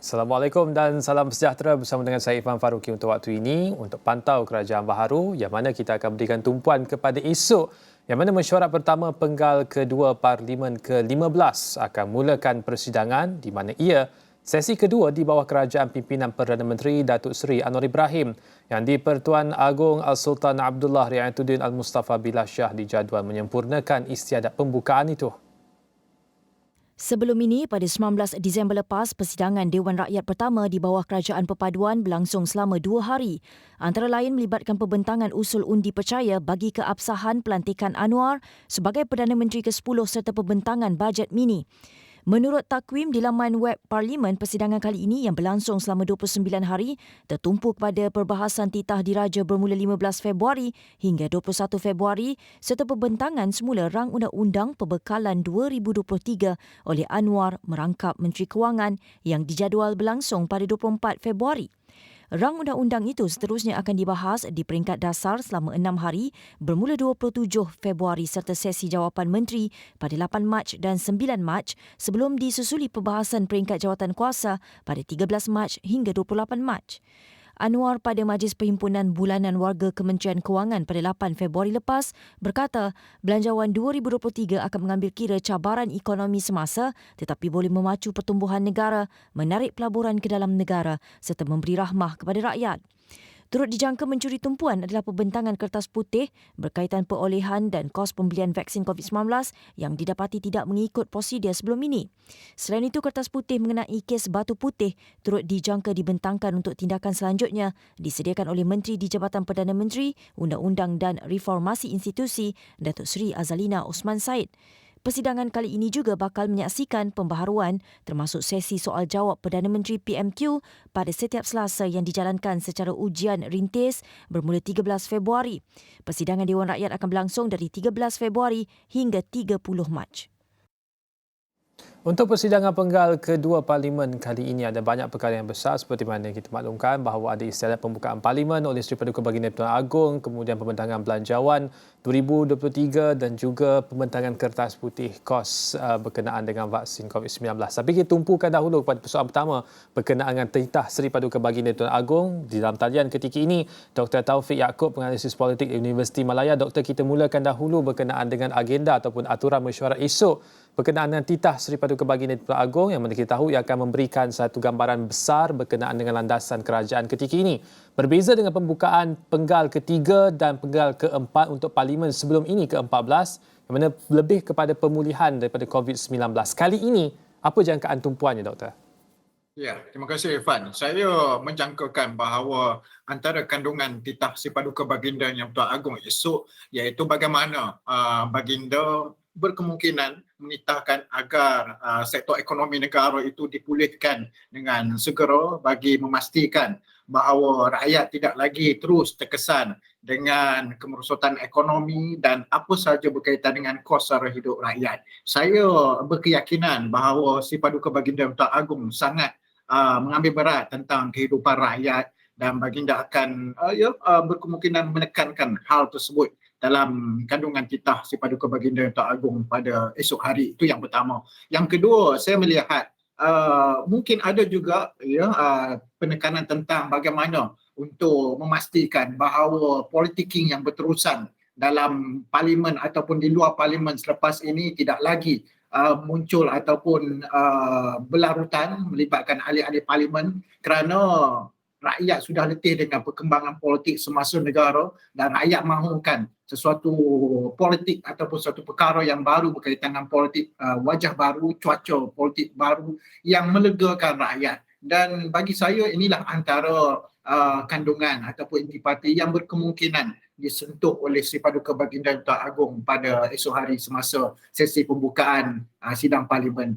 Assalamualaikum dan salam sejahtera bersama dengan saya Ifan Faruqi untuk waktu ini untuk pantau kerajaan baharu yang mana kita akan berikan tumpuan kepada esok yang mana mesyuarat pertama penggal kedua Parlimen ke-15 akan mulakan persidangan di mana ia sesi kedua di bawah kerajaan pimpinan Perdana Menteri Datuk Seri Anwar Ibrahim yang di-Pertuan Agong Al-Sultan Abdullah Riayatuddin Al-Mustafa Billah Shah dijadual menyempurnakan istiadat pembukaan itu. Sebelum ini, pada 19 Disember lepas, persidangan Dewan Rakyat pertama di bawah Kerajaan Perpaduan berlangsung selama 2 hari. Antara lain melibatkan pembentangan usul undi percaya bagi keabsahan pelantikan Anwar sebagai Perdana Menteri ke-10 serta pembentangan bajet mini. Menurut takwim di laman web Parlimen, persidangan kali ini yang berlangsung selama 29 hari tertumpu pada perbahasan titah diraja bermula 15 Februari hingga 21 Februari serta pembentangan semula rang undang-undang pembekalan 2023 oleh Anwar merangkap Menteri Kewangan yang dijadual berlangsung pada 24 Februari. Rang undang-undang itu seterusnya akan dibahas di peringkat dasar selama 6 hari bermula 27 Februari serta sesi jawapan menteri pada 8 Mac dan 9 Mac sebelum disusuli perbahasan peringkat jawatan kuasa pada 13 Mac hingga 28 Mac. Anwar pada Majlis Perhimpunan Bulanan Warga Kementerian Kewangan pada 8 Februari lepas berkata belanjawan 2023 akan mengambil kira cabaran ekonomi semasa tetapi boleh memacu pertumbuhan negara, menarik pelaburan ke dalam negara serta memberi rahmah kepada rakyat. Turut dijangka mencuri tumpuan adalah pembentangan kertas putih berkaitan perolehan dan kos pembelian vaksin COVID-19 yang didapati tidak mengikut prosedur sebelum ini. Selain itu, kertas putih mengenai kes batu putih turut dijangka dibentangkan untuk tindakan selanjutnya disediakan oleh Menteri di Jabatan Perdana Menteri, Undang-Undang dan Reformasi Institusi, Datuk Seri Azalina Osman Said. Persidangan kali ini juga bakal menyaksikan pembaharuan termasuk sesi soal-jawab Perdana Menteri PMQ pada setiap Selasa yang dijalankan secara ujian rintis bermula 13 Februari. Persidangan Dewan Rakyat akan berlangsung dari 13 Februari hingga 30 Mac. Untuk persidangan penggal kedua Parlimen kali ini ada banyak perkara yang besar seperti mana kita maklumkan bahawa ada istiadat pembukaan Parlimen oleh Seri Paduka Baginda Pertuan Agong, kemudian pembentangan belanjawan 2023 dan juga pembentangan kertas putih kos berkenaan dengan vaksin COVID-19. Tapi kita tumpukan dahulu kepada persoalan pertama berkenaan dengan titah Seri Paduka Baginda Pertuan Agong. Di dalam talian ketika ini, Dr. Taufik Yaakob, penganalisis politik Universiti Malaya. Doktor, kita mulakan dahulu berkenaan dengan agenda ataupun aturan mesyuarat esok berkenaan dengan titah Seri Paduka Baginda Pertuan Agong yang mana kita tahu ia akan memberikan satu gambaran besar berkenaan dengan landasan kerajaan ketika ini. Berbeza dengan pembukaan penggal ketiga dan penggal keempat untuk Parlimen sebelum ini ke-14 yang mana lebih kepada pemulihan daripada COVID-19. Kali ini, apa jangkaan tumpuannya, Doktor? Ya, terima kasih Irfan. Saya menjangkakan bahawa antara kandungan titah Seri Paduka Baginda yang Pertuan Agong esok iaitu bagaimana Baginda berkemungkinan menitahkan agar sektor ekonomi negara itu dipulihkan dengan segera bagi memastikan bahawa rakyat tidak lagi terus terkesan dengan kemerosotan ekonomi dan apa sahaja berkaitan dengan kos sara hidup rakyat. Saya berkeyakinan bahawa Seri Paduka Baginda Pertuan Agong sangat mengambil berat tentang kehidupan rakyat dan Baginda akan berkemungkinan menekankan hal tersebut dalam kandungan titah Seri Paduka Baginda Pertuan Agong pada esok hari. Itu yang pertama. Yang kedua, saya melihat mungkin ada juga penekanan tentang bagaimana untuk memastikan bahawa politiking yang berterusan dalam Parlimen ataupun di luar Parlimen selepas ini tidak lagi muncul ataupun berlarutan melibatkan ahli-ahli Parlimen kerana rakyat sudah letih dengan perkembangan politik semasa negara dan rakyat mahukan sesuatu politik ataupun suatu perkara yang baru berkaitan dengan politik, wajah baru, cuaca politik baru yang melegakan rakyat. Dan bagi saya inilah antara kandungan ataupun intipati yang berkemungkinan disentuh oleh Seri Paduka Baginda Pertuan Agong pada esok hari semasa sesi pembukaan sidang Parlimen.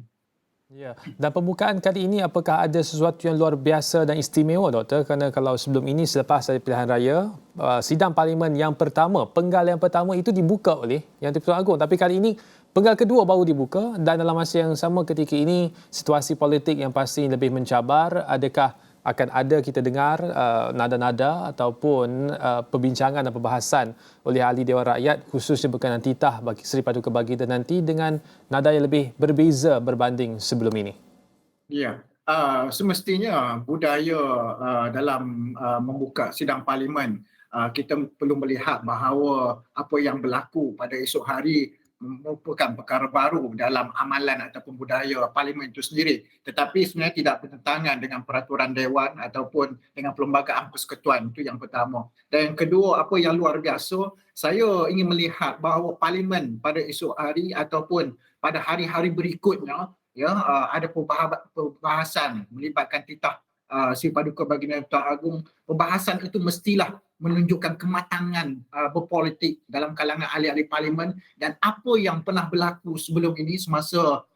Ya. Dan pembukaan kali ini apakah ada sesuatu yang luar biasa dan istimewa, Doktor? Kerana kalau sebelum ini selepas dari pilihan raya, sidang Parlimen yang pertama, penggal yang pertama itu dibuka oleh Yang di-Pertuan Agong. Tapi kali ini penggal kedua baru dibuka dan dalam masa yang sama ketika ini situasi politik yang pasti lebih mencabar. Adakah akan ada kita dengar nada-nada ataupun perbincangan dan perbahasan oleh ahli Dewan Rakyat khususnya berkenaan titah bagi Seri Paduka Baginda nanti dengan nada yang lebih berbeza berbanding sebelum ini? Ya, semestinya budaya dalam membuka sidang parlimen, kita perlu melihat bahawa apa yang berlaku pada esok hari merupakan perkara baru dalam amalan ataupun budaya parlimen itu sendiri, tetapi sebenarnya tidak bertentangan dengan peraturan dewan ataupun dengan perlembagaan persekutuan. Itu yang pertama. Dan yang kedua, apa yang luar biasa, saya ingin melihat bahawa parlimen pada esok hari ataupun pada hari-hari berikutnya, ada perbahasan melibatkan titah Si Paduka Baginda Tuan Agong. Perbahasan itu mestilah menunjukkan kematangan berpolitik dalam kalangan ahli-ahli parlimen, dan apa yang pernah berlaku sebelum ini semasa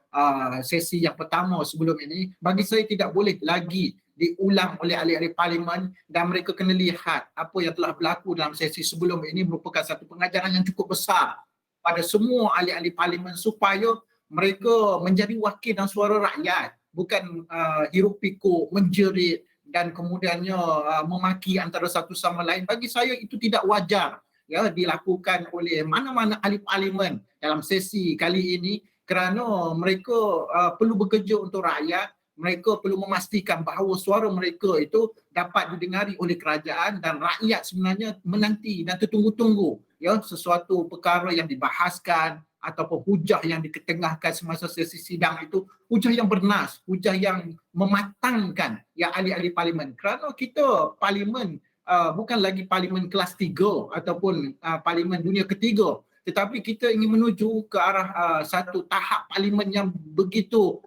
sesi yang pertama sebelum ini, bagi saya tidak boleh lagi diulang oleh ahli-ahli parlimen, dan mereka kena lihat apa yang telah berlaku dalam sesi sebelum ini merupakan satu pengajaran yang cukup besar pada semua ahli-ahli parlimen supaya mereka menjadi wakil dan suara rakyat, bukan hiruk pikuk, menjerit dan kemudiannya memaki antara satu sama lain. Bagi saya itu tidak wajar dilakukan oleh mana-mana ahli parlimen dalam sesi kali ini, kerana mereka perlu bekerja untuk rakyat. Mereka perlu memastikan bahawa suara mereka itu dapat didengari oleh kerajaan, dan rakyat sebenarnya menanti dan tertunggu-tunggu sesuatu perkara yang dibahaskan ataupun hujah yang diketengahkan semasa sesi sidang itu, hujah yang bernas, hujah yang mematangkan ahli-ahli parlimen. Kerana kita parlimen bukan lagi parlimen kelas 3 ataupun parlimen dunia ketiga, tetapi kita ingin menuju ke arah satu tahap parlimen yang begitu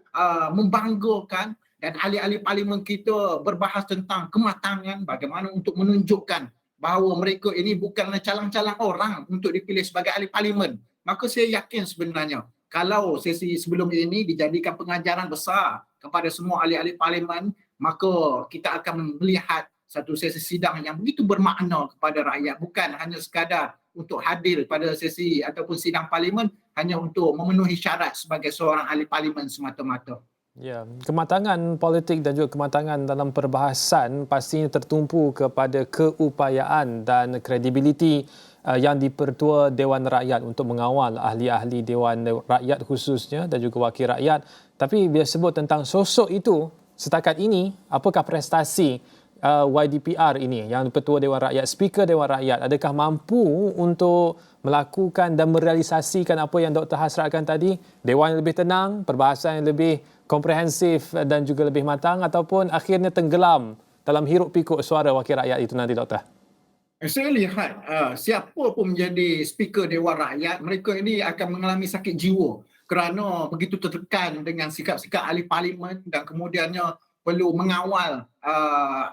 membanggakan, dan ahli-ahli parlimen kita berbahas tentang kematangan bagaimana untuk menunjukkan bahawa mereka ini bukanlah calang-calang orang untuk dipilih sebagai ahli parlimen. Maka saya yakin sebenarnya kalau sesi sebelum ini dijadikan pengajaran besar kepada semua ahli-ahli parlimen, maka kita akan melihat satu sesi sidang yang begitu bermakna kepada rakyat, bukan hanya sekadar untuk hadir pada sesi ataupun sidang parlimen hanya untuk memenuhi syarat sebagai seorang ahli parlimen semata-mata. Ya, kematangan politik dan juga kematangan dalam perbahasan pastinya tertumpu kepada keupayaan dan kredibiliti yang dipertua Dewan Rakyat untuk mengawal ahli-ahli Dewan Rakyat khususnya dan juga wakil rakyat. Tapi bila sebut tentang sosok itu, setakat ini, apakah prestasi YDPR ini yang Ketua Dewan Rakyat, Speaker Dewan Rakyat, adakah mampu untuk melakukan dan merealisasikan apa yang Dr. hasratkan tadi? Dewan yang lebih tenang, perbahasan yang lebih komprehensif dan juga lebih matang, ataupun akhirnya tenggelam dalam hiruk pikuk suara wakil rakyat itu nanti, Doktor? Saya lihat siapa pun menjadi Speaker Dewan Rakyat, mereka ini akan mengalami sakit jiwa kerana begitu tertekan dengan sikap-sikap ahli parlimen, dan kemudiannya perlu mengawal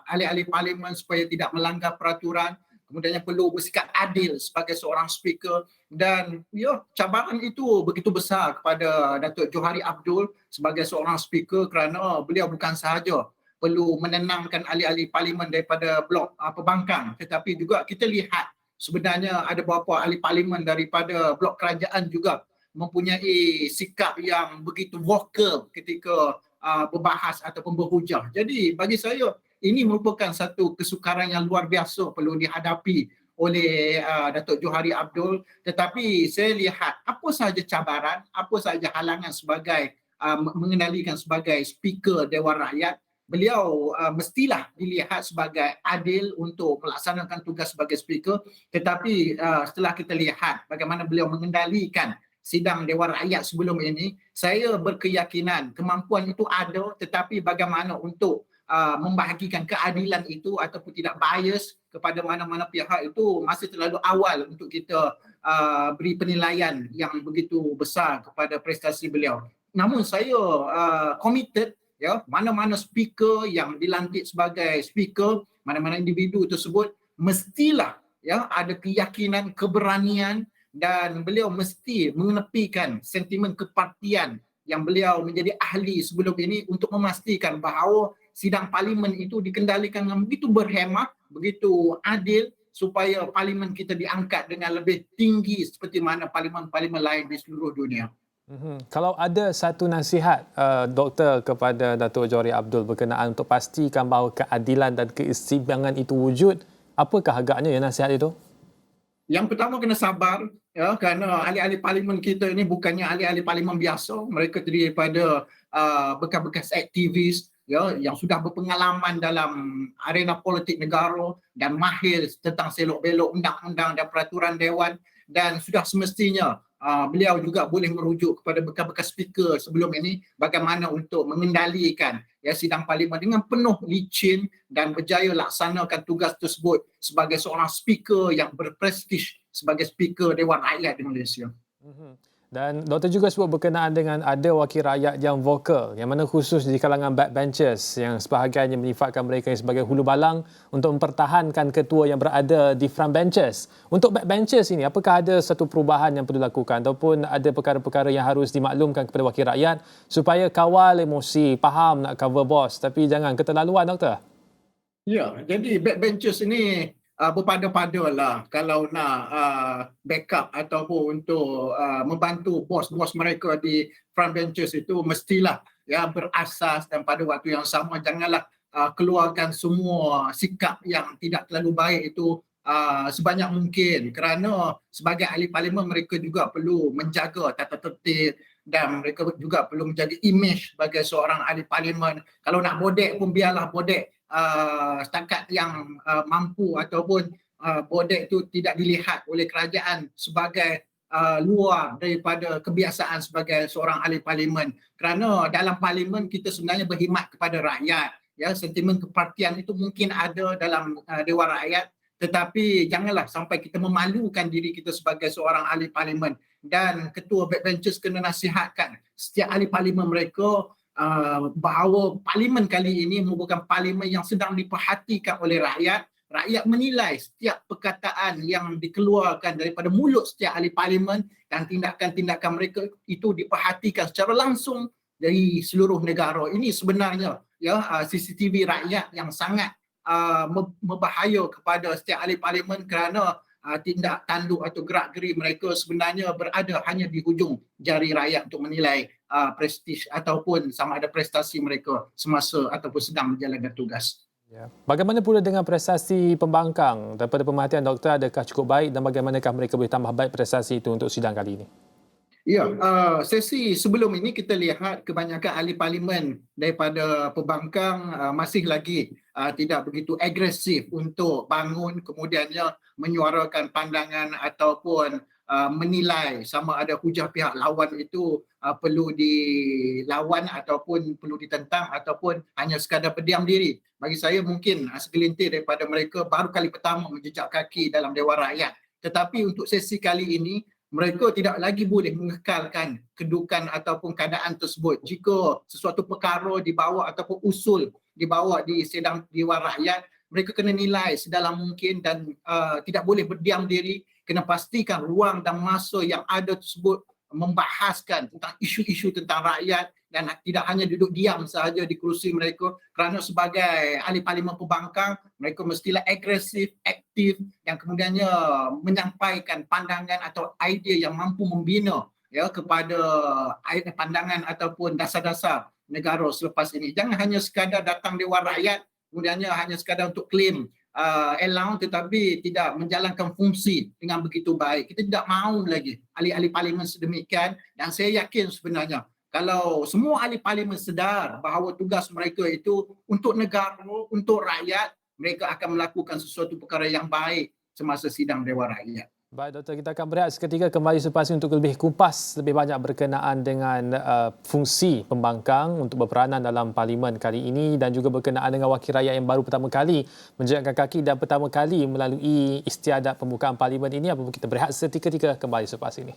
ahli-ahli parlimen supaya tidak melanggar peraturan, kemudiannya perlu bersikap adil sebagai seorang speaker, dan cabaran itu begitu besar kepada Datuk Johari Abdul sebagai seorang speaker, kerana beliau bukan sahaja perlu menenangkan ahli-ahli parlimen daripada blok pembangkang, tetapi juga kita lihat sebenarnya ada beberapa ahli parlimen daripada blok kerajaan juga mempunyai sikap yang begitu vokal ketika berbahas ataupun berhujah. Jadi bagi saya ini merupakan satu kesukaran yang luar biasa perlu dihadapi oleh Datuk Johari Abdul, tetapi saya lihat apa sahaja cabaran, apa sahaja halangan sebagai mengendalikan sebagai Speaker Dewan Rakyat, beliau mestilah dilihat sebagai adil untuk melaksanakan tugas sebagai speaker, tetapi setelah kita lihat bagaimana beliau mengendalikan sidang Dewan Rakyat sebelum ini, saya berkeyakinan kemampuan itu ada, tetapi bagaimana untuk membahagikan keadilan itu ataupun tidak bias kepada mana-mana pihak itu masih terlalu awal untuk kita beri penilaian yang begitu besar kepada prestasi beliau. Namun saya committed, mana-mana speaker yang dilantik sebagai speaker, mana-mana individu tersebut mestilah ada keyakinan, keberanian, dan beliau mesti mengenepikan sentimen kepartian yang beliau menjadi ahli sebelum ini untuk memastikan bahawa sidang parlimen itu dikendalikan dengan begitu berhemah, begitu adil, supaya parlimen kita diangkat dengan lebih tinggi seperti mana parlimen-parlimen lain di seluruh dunia. Kalau ada satu nasihat Doktor kepada Datuk Johari Abdul berkenaan untuk pastikan bahawa keadilan dan keseimbangan itu wujud, apakah agaknya nasihat itu? Yang pertama, kena sabar, kerana ahli-ahli parlimen kita ini bukannya ahli-ahli parlimen biasa. Mereka terdiri daripada bekas-bekas aktivis, ya yang sudah berpengalaman dalam arena politik negara dan mahir tentang selok-belok undang-undang dan peraturan dewan, dan sudah semestinya beliau juga boleh merujuk kepada bekas-bekas speaker sebelum ini bagaimana untuk mengendalikan ya sidang parlimen dengan penuh licin dan berjaya laksanakan tugas tersebut sebagai seorang speaker yang berprestij sebagai speaker Dewan Rakyat di Malaysia. Dan Doktor juga sebut berkenaan dengan ada wakil rakyat yang vokal, yang mana khusus di kalangan backbenchers yang sebahagiannya menyifatkan mereka sebagai hulu balang untuk mempertahankan ketua yang berada di front benches. Untuk backbenchers ini, apakah ada satu perubahan yang perlu dilakukan ataupun ada perkara-perkara yang harus dimaklumkan kepada wakil rakyat supaya kawal emosi, faham nak cover boss tapi jangan keterlaluan, Doktor? Ya, jadi backbenchers ini berpada-padalah kalau nak backup ataupun untuk membantu bos-bos mereka di front benches itu mestilah ya berasas, dan pada waktu yang sama janganlah keluarkan semua sikap yang tidak terlalu baik itu sebanyak mungkin, kerana sebagai ahli parlimen mereka juga perlu menjaga tata tertib dan mereka juga perlu menjaga imej sebagai seorang ahli parlimen. Kalau nak bodek pun biarlah bodek setakat yang mampu ataupun bodek itu tidak dilihat oleh kerajaan sebagai luar daripada kebiasaan sebagai seorang ahli parlimen, kerana dalam parlimen kita sebenarnya berkhidmat kepada rakyat ya. Sentimen kepartian itu mungkin ada dalam Dewan Rakyat, tetapi janganlah sampai kita memalukan diri kita sebagai seorang ahli parlimen, dan ketua backbenchers kena nasihatkan setiap ahli parlimen mereka bahawa parlimen kali ini merupakan parlimen yang sedang diperhatikan oleh rakyat. Rakyat menilai setiap perkataan yang dikeluarkan daripada mulut setiap ahli parlimen dan tindakan-tindakan mereka itu diperhatikan secara langsung dari seluruh negara. Ini sebenarnya ya CCTV rakyat yang sangat berbahaya kepada setiap ahli parlimen, kerana tindak tanduk atau gerak-geri mereka sebenarnya berada hanya di hujung jari rakyat untuk menilai prestij ataupun sama ada prestasi mereka semasa ataupun sedang menjalankan tugas. Ya. Bagaimana pula dengan prestasi pembangkang? Daripada pemerhatian doktor, adakah cukup baik dan bagaimanakah mereka boleh tambah baik prestasi itu untuk sidang kali ini? Ya, sesi sebelum ini kita lihat kebanyakan ahli parlimen daripada pembangkang masih lagi tidak begitu agresif untuk bangun kemudiannya menyuarakan pandangan ataupun menilai sama ada hujah pihak lawan itu perlu dilawan ataupun perlu ditentang ataupun hanya sekadar berdiam diri. Bagi saya mungkin segelintir daripada mereka baru kali pertama menjejak kaki dalam Dewan Rakyat. Tetapi untuk sesi kali ini mereka tidak lagi boleh mengekalkan kedudukan ataupun keadaan tersebut. Jika sesuatu perkara dibawa ataupun usul dibawa di sidang Dewan Rakyat, mereka kena nilai sedalam mungkin dan tidak boleh berdiam diri. Kena pastikan ruang dan masa yang ada tersebut membahaskan tentang isu-isu tentang rakyat dan tidak hanya duduk diam sahaja di kerusi mereka, kerana sebagai ahli parlimen pembangkang mereka mestilah agresif, aktif yang kemudiannya menyampaikan pandangan atau idea yang mampu membina ya kepada pandangan ataupun dasar-dasar negara selepas ini. Jangan hanya sekadar datang Dewan Rakyat kemudiannya hanya sekadar untuk claim allowance tetapi tidak menjalankan fungsi dengan begitu baik. Kita tidak mahu lagi ahli-ahli parlimen sedemikian, dan saya yakin sebenarnya kalau semua ahli parlimen sedar bahawa tugas mereka itu untuk negara, untuk rakyat, mereka akan melakukan sesuatu perkara yang baik semasa sidang Dewan Rakyat. Baik, Doktor, kita akan berehat seketika kembali selepas ini untuk lebih kupas lebih banyak berkenaan dengan fungsi pembangkang untuk berperanan dalam parlimen kali ini dan juga berkenaan dengan wakil rakyat yang baru pertama kali menjejakkan kaki dan pertama kali melalui istiadat pembukaan parlimen ini. Apabila kita berehat seketika kembali selepas ini.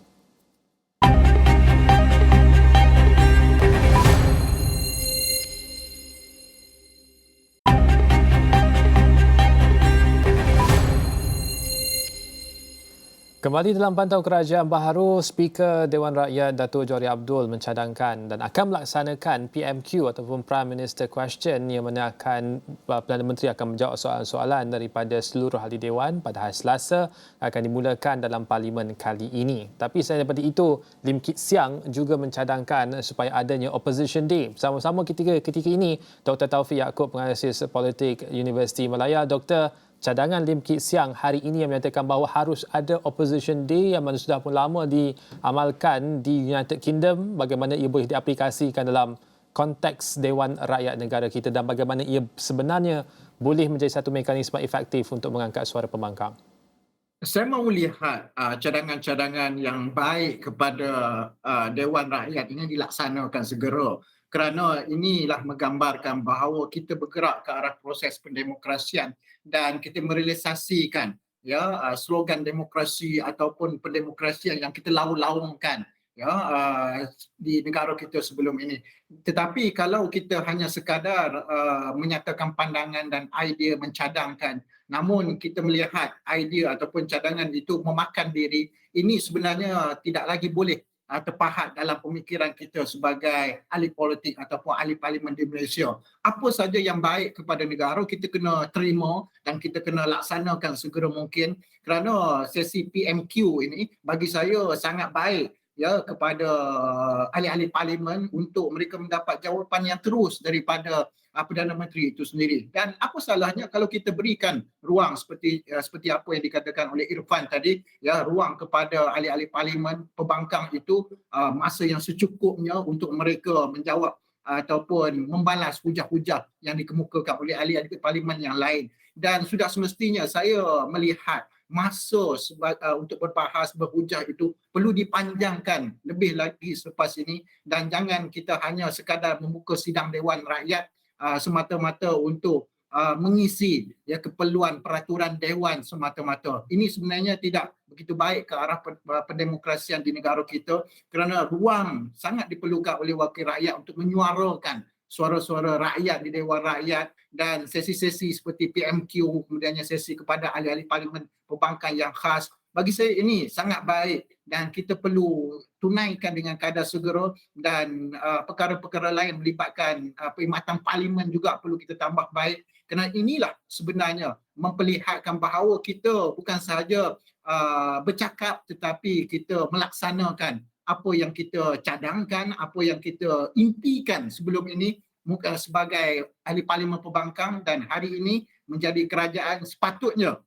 Kembali dalam pantau kerajaan baharu, Speaker Dewan Rakyat Datuk Johari Abdul mencadangkan dan akan melaksanakan PMQ ataupun Prime Minister Question yang mana akan Perdana Menteri akan menjawab soalan-soalan daripada seluruh ahli Dewan pada hari Selasa akan dimulakan dalam Parlimen kali ini. Tapi selain daripada itu, Lim Kit Siang juga mencadangkan supaya adanya Opposition Day. Bersama-sama ketika ini, Dr. Taufik Yaakob, penganalisis politik Universiti Malaya. Dr. Cadangan Lim Kit Siang hari ini yang menyatakan bahawa harus ada Opposition Day yang mana sudah pun lama diamalkan di United Kingdom, bagaimana ia boleh diaplikasikan dalam konteks Dewan Rakyat negara kita dan bagaimana ia sebenarnya boleh menjadi satu mekanisme efektif untuk mengangkat suara pembangkang? Saya mahu lihat cadangan-cadangan yang baik kepada Dewan Rakyat ini dilaksanakan segera, kerana inilah menggambarkan bahawa kita bergerak ke arah proses pendemokrasian dan kita merealisasikan slogan demokrasi ataupun pendemokrasian yang kita laung-laungkan di negara kita sebelum ini. Tetapi kalau kita hanya sekadar menyatakan pandangan dan idea mencadangkan, namun kita melihat idea ataupun cadangan itu memakan diri, ini sebenarnya tidak lagi boleh terpahat dalam pemikiran kita sebagai ahli politik ataupun ahli parlimen di Malaysia. Apa saja yang baik kepada negara kita kena terima dan kita kena laksanakan segera mungkin, kerana sesi PMQ ini bagi saya sangat baik kepada ahli-ahli parlimen untuk mereka mendapat jawapan yang terus daripada Perdana Menteri itu sendiri. Dan apa salahnya kalau kita berikan ruang seperti apa yang dikatakan oleh Irfan tadi, ruang kepada ahli-ahli parlimen pembangkang itu masa yang secukupnya untuk mereka menjawab ataupun membalas hujah-hujah yang dikemukakan oleh ahli-ahli parlimen yang lain. Dan sudah semestinya saya melihat masa untuk berbahas, berhujah itu perlu dipanjangkan lebih lagi selepas ini, dan jangan kita hanya sekadar membuka sidang Dewan Rakyat semata-mata untuk mengisi keperluan peraturan Dewan semata-mata. Ini sebenarnya tidak begitu baik ke arah pendemokrasian di negara kita, kerana ruang sangat diperlukan oleh wakil rakyat untuk menyuarakan suara-suara rakyat di Dewan Rakyat, dan sesi-sesi seperti PMQ, kemudiannya sesi kepada ahli-ahli parlimen pembangkang yang khas. Bagi saya ini sangat baik dan kita perlu tunaikan dengan kadar segera, dan perkara-perkara lain melibatkan perkhidmatan parlimen juga perlu kita tambah baik, kerana inilah sebenarnya memperlihatkan bahawa kita bukan sahaja bercakap tetapi kita melaksanakan apa yang kita cadangkan, apa yang kita impikan sebelum ini sebagai ahli parlimen pembangkang, dan hari ini menjadi kerajaan sepatutnya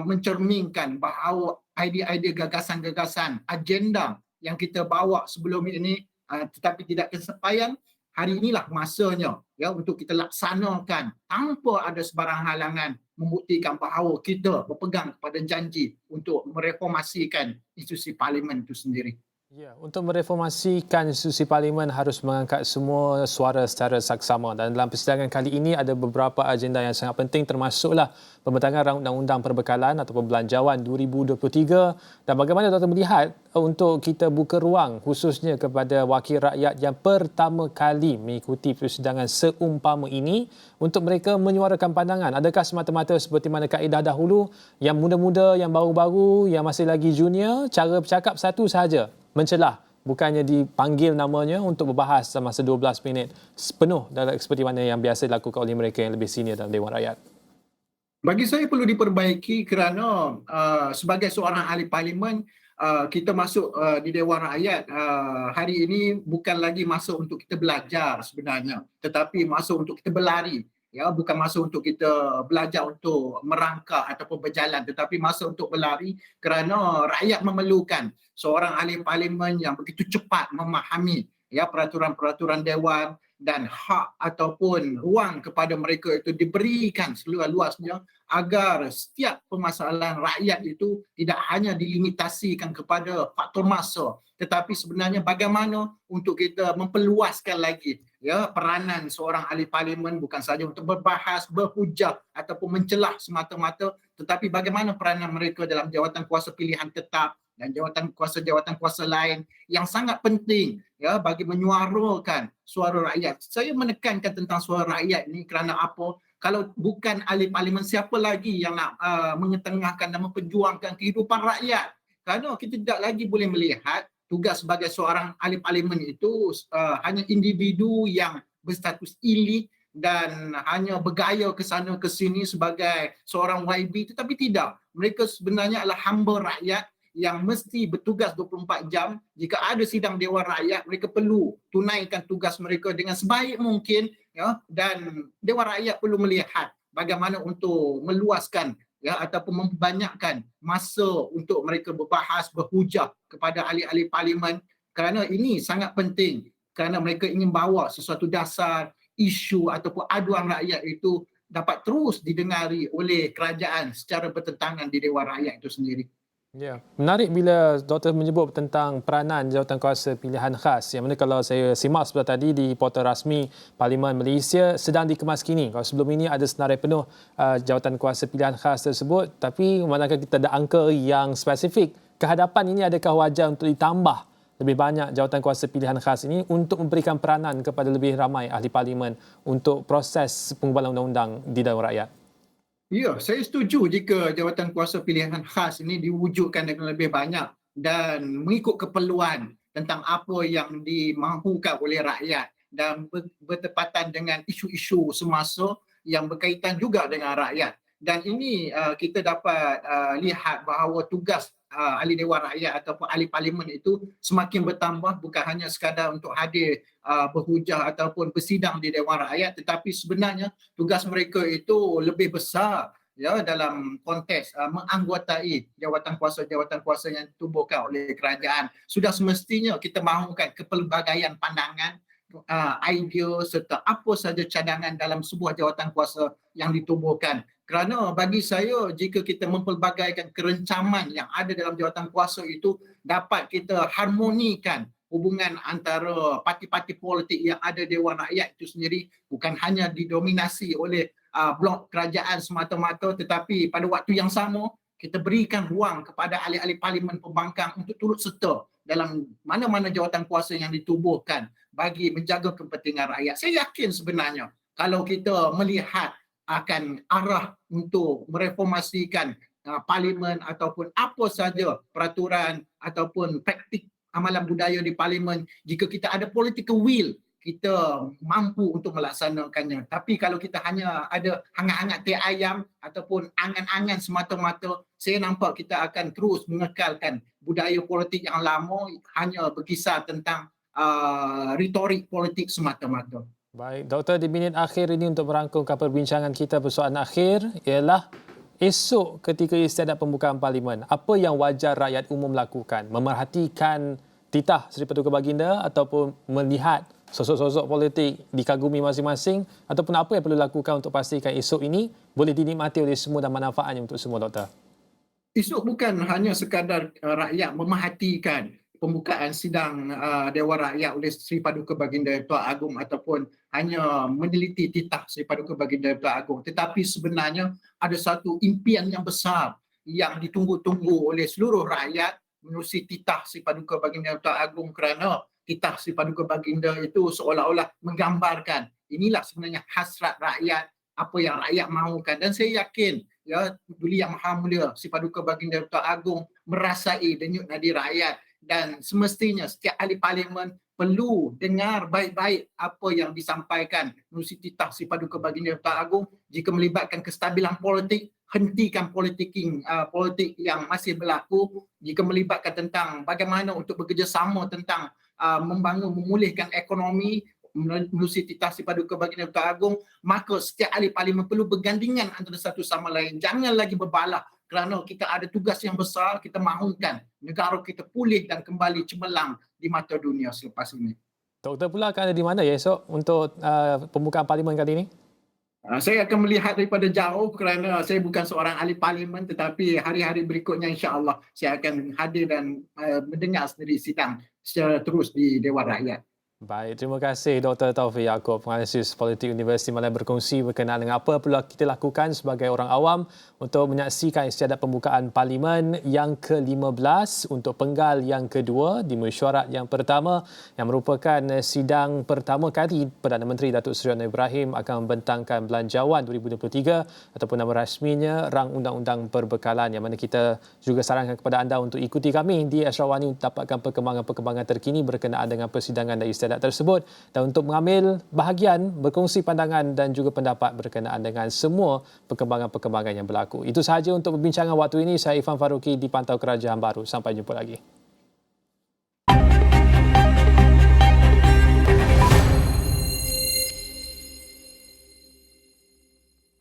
mencerminkan bahawa idea-idea, gagasan-gagasan, agenda yang kita bawa sebelum ini tetapi tidak kesampaian, hari inilah masanya untuk kita laksanakan tanpa ada sebarang halangan, membuktikan bahawa kita berpegang kepada janji untuk mereformasikan institusi parlimen itu sendiri. Ya, untuk mereformasikan institusi parlimen harus mengangkat semua suara secara saksama, dan dalam persidangan kali ini ada beberapa agenda yang sangat penting, termasuklah pembentangan undang-undang perbekalan ataupun belanjawan 2023, dan bagaimana Dr. melihat untuk kita buka ruang khususnya kepada wakil rakyat yang pertama kali mengikuti persidangan seumpama ini untuk mereka menyuarakan pandangan. Adakah semata-mata seperti mana kaedah dahulu, yang muda-muda, yang baru-baru, yang masih lagi junior, cara bercakap satu sahaja, mencelah, bukannya dipanggil namanya untuk berbahas semasa 12 minit sepenuh dalam seperti mana yang biasa dilakukan oleh mereka yang lebih senior dalam Dewan Rakyat? Bagi saya perlu diperbaiki, kerana sebagai seorang ahli parlimen, kita masuk di Dewan Rakyat hari ini bukan lagi masuk untuk kita belajar sebenarnya, tetapi masuk untuk kita berlari. Bukan masuk untuk kita belajar untuk merangkak ataupun berjalan, tetapi masuk untuk berlari, kerana rakyat memerlukan seorang ahli parlimen yang begitu cepat memahami peraturan-peraturan dewan, dan hak ataupun ruang kepada mereka itu diberikan seluas-luasnya, agar setiap permasalahan rakyat itu tidak hanya dilimitasikan kepada faktor masa, tetapi sebenarnya bagaimana untuk kita memperluaskan lagi peranan seorang ahli parlimen, bukan saja untuk berbahas, berhujah ataupun mencelah semata-mata, tetapi bagaimana peranan mereka dalam jawatan kuasa pilihan tetap dan jawatan kuasa lain yang sangat penting bagi menyuarakan suara rakyat. Saya menekankan tentang suara rakyat ini kerana apa? Kalau bukan ahli parlimen, siapa lagi yang nak mengetengahkan dan memperjuangkan kehidupan rakyat? Kerana kita tidak lagi boleh melihat tugas sebagai seorang ahli parlimen itu hanya individu yang berstatus elit dan hanya bergaya ke sana ke sini sebagai seorang YB, tetapi tidak. Mereka sebenarnya adalah hamba rakyat yang mesti bertugas 24 jam. Jika ada sidang Dewan Rakyat, mereka perlu tunaikan tugas mereka dengan sebaik mungkin, dan Dewan Rakyat perlu melihat bagaimana untuk meluaskan ataupun membanyakkan masa untuk mereka berbahas, berhujah kepada ahli-ahli parlimen, kerana ini sangat penting. kerana mereka ingin bawa sesuatu dasar, isu ataupun aduan rakyat itu dapat terus didengari oleh kerajaan secara bertentangan di Dewan Rakyat itu sendiri. Ya, menarik bila Doktor menyebut tentang peranan jawatankuasa pilihan khas. Yang mana kalau saya simak sebelah tadi di portal rasmi Parlimen Malaysia sedang dikemas kini. Kalau sebelum ini ada senarai penuh jawatankuasa pilihan khas tersebut, tapi manakala kita ada angka yang spesifik, kehadapan ini adakah wajar untuk ditambah lebih banyak jawatankuasa pilihan khas ini untuk memberikan peranan kepada lebih ramai ahli parlimen untuk proses pengubahan undang-undang di dalam rakyat? Ya, saya setuju jika jawatan kuasa pilihan khas ini diwujudkan dengan lebih banyak dan mengikut keperluan tentang apa yang dimahukan oleh rakyat dan bertepatan dengan isu-isu semasa yang berkaitan juga dengan rakyat. Dan ini kita dapat lihat bahawa tugas ahli Dewan Rakyat ataupun ahli parlimen itu semakin bertambah, bukan hanya sekadar untuk hadir berhujah ataupun bersidang di Dewan Rakyat, tetapi sebenarnya tugas mereka itu lebih besar ya dalam konteks menganggotai jawatan kuasa yang ditubuhkan oleh kerajaan. Sudah semestinya kita mahukan kepelbagaian pandangan, idea serta apa saja cadangan dalam sebuah jawatan kuasa yang ditubuhkan. Kerana bagi saya, jika kita mempelbagaikan kerencaman yang ada dalam jawatan kuasa itu, dapat kita harmonikan hubungan antara parti-parti politik yang ada Dewan Rakyat itu sendiri, bukan hanya didominasi oleh blok kerajaan semata-mata, tetapi pada waktu yang sama kita berikan ruang kepada ahli-ahli parlimen pembangkang untuk turut serta dalam mana-mana jawatan kuasa yang ditubuhkan bagi menjaga kepentingan rakyat. Saya yakin sebenarnya kalau kita melihat akan arah untuk mereformasikan parlimen ataupun apa saja peraturan ataupun praktik amalan budaya di parlimen, jika kita ada political will, kita mampu untuk melaksanakannya. Tapi kalau kita hanya ada hangat-hangat teh ayam ataupun angan-angan semata-mata, saya nampak kita akan terus mengekalkan budaya politik yang lama hanya berkisar tentang retorik politik semata-mata. Baik, Doktor, di minit akhir ini untuk merangkumkan perbincangan kita persoalan akhir ialah esok ketika istiadat pembukaan parlimen, apa yang wajar rakyat umum lakukan? Memerhatikan titah Seri Paduka Baginda ataupun melihat sosok-sosok politik dikagumi masing-masing ataupun apa yang perlu lakukan untuk pastikan esok ini boleh dinikmati oleh semua dan manfaatnya untuk semua, Doktor? Esok bukan hanya sekadar rakyat memerhatikan pembukaan sidang Dewan Rakyat oleh Seri Paduka Baginda Tuan Agong ataupun hanya meneliti titah Seri Paduka Baginda Tuan Agong, tetapi sebenarnya ada satu impian yang besar yang ditunggu-tunggu oleh seluruh rakyat menerusi titah Seri Paduka Baginda Tuan Agong, kerana titah Seri Paduka Baginda itu seolah-olah menggambarkan inilah sebenarnya hasrat rakyat, apa yang rakyat mahukan. Dan saya yakin ya Duli Yang Maha Mulia Seri Paduka Baginda Tuan Agong merasai denyut nadi rakyat, dan semestinya setiap ahli parlimen perlu dengar baik-baik apa yang disampaikan menerusi titah Seri Paduka Baginda Tuan Agong. Jika melibatkan kestabilan politik, hentikan politik yang masih berlaku. Jika melibatkan tentang bagaimana untuk bekerjasama tentang memulihkan ekonomi menerusi titah Seri Paduka Baginda Tuan Agong, maka setiap ahli parlimen perlu bergandingan antara satu sama lain. Jangan lagi berbalak, kerana kita ada tugas yang besar. Kita mahukan negara kita pulih dan kembali cemerlang di mata dunia selepas ini. Doktor pula akan ada di mana ya esok untuk pembukaan parlimen kali ini? Saya akan melihat daripada jauh kerana saya bukan seorang ahli parlimen, tetapi hari-hari berikutnya insya-Allah saya akan hadir dan mendengar sendiri sidang secara terus di Dewan Rakyat. Baik, terima kasih Dr. Taufik Yaakob, penganalisis politik Universiti Malaya berkongsi berkenaan dengan apa perlu kita lakukan sebagai orang awam untuk menyaksikan istiadat pembukaan parlimen yang ke-15 untuk penggal yang kedua di mesyuarat yang pertama yang merupakan sidang pertama kali Perdana Menteri Datuk Seri Anwar Ibrahim akan membentangkan Belanjawan 2023 ataupun nama rasminya Rang Undang-Undang Perbekalan, yang mana kita juga sarankan kepada anda untuk ikuti kami di Asrawani untuk dapatkan perkembangan-perkembangan terkini berkenaan dengan persidangan dan istiadat tersebut, dan untuk mengambil bahagian, berkongsi pandangan dan juga pendapat berkenaan dengan semua perkembangan-perkembangan yang berlaku. Itu sahaja untuk perbincangan waktu ini. Saya Ifan Faruqi di Pantau Kerajaan Baru. Sampai jumpa lagi.